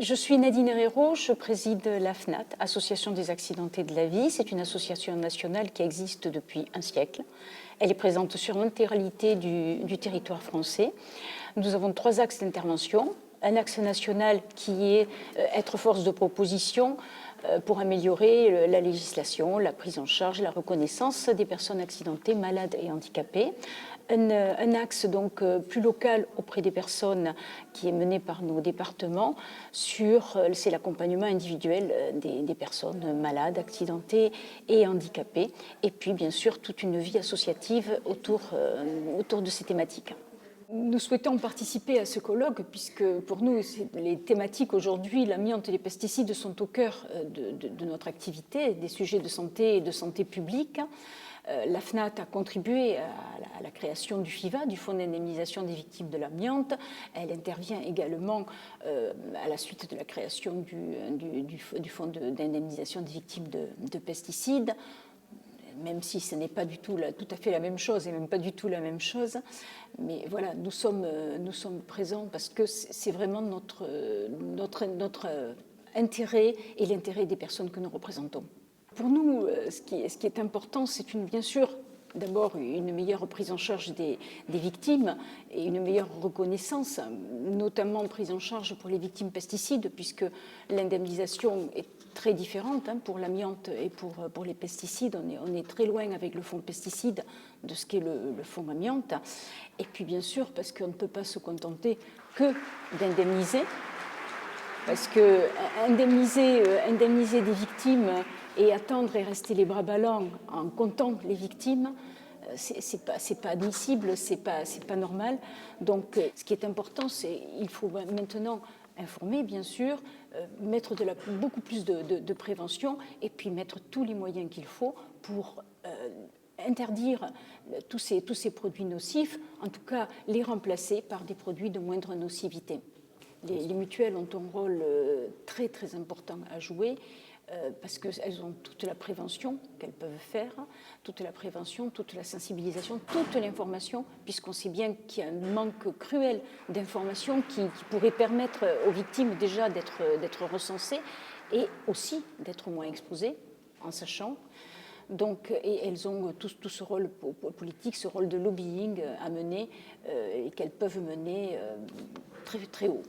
Je suis Nadine Herrero, je préside l'AFNAT, Association des accidentés de la vie. C'est une association nationale qui existe depuis un siècle. Elle est présente sur l'intégralité du territoire français. Nous avons 3 axes d'intervention. Un axe national qui est être force de proposition pour améliorer la législation, la prise en charge, la reconnaissance des personnes accidentées, malades et handicapées. Un axe donc plus local auprès des personnes qui est mené par nos départements c'est l'accompagnement individuel des personnes malades, accidentées et handicapées. Et puis bien sûr toute une vie associative autour de ces thématiques. Nous souhaitons participer à ce colloque puisque pour nous, les thématiques aujourd'hui, l'amiante et les pesticides sont au cœur de notre activité, des sujets de santé et de santé publique. L'AFNAT a contribué à la création du FIVA, du Fonds d'indemnisation des victimes de l'amiante. Elle intervient également à la suite de la création du Fonds d'indemnisation des victimes de pesticides, même si ce n'est pas tout à fait la même chose et même pas du tout la même chose. Mais voilà, nous sommes présents parce que c'est vraiment notre intérêt et l'intérêt des personnes que nous représentons. Pour nous, ce qui est important, c'est bien sûr d'abord une meilleure prise en charge des victimes et une meilleure reconnaissance, notamment prise en charge pour les victimes pesticides, puisque l'indemnisation est très différente pour l'amiante et pour les pesticides. On est très loin avec le fonds pesticides de ce qu'est le fonds amiante. Et puis bien sûr, parce qu'on ne peut pas se contenter que d'indemniser, parce que indemniser des victimes et attendre et rester les bras ballants en comptant les victimes, c'est pas admissible, c'est pas normal. Donc, ce qui est important, c'est il faut maintenant informer, bien sûr, mettre beaucoup plus de prévention et puis mettre tous les moyens qu'il faut pour interdire tous ces produits nocifs, en tout cas les remplacer par des produits de moindre nocivité. Les mutuelles ont un rôle très très important à jouer parce qu'elles ont toute la prévention qu'elles peuvent faire, toute la prévention, toute la sensibilisation, toute l'information, puisqu'on sait bien qu'il y a un manque cruel d'informations qui pourrait permettre aux victimes déjà d'être recensées et aussi d'être moins exposées en sachant. Donc, et elles ont tout ce rôle politique, ce rôle de lobbying à mener et qu'elles peuvent mener très, très haut.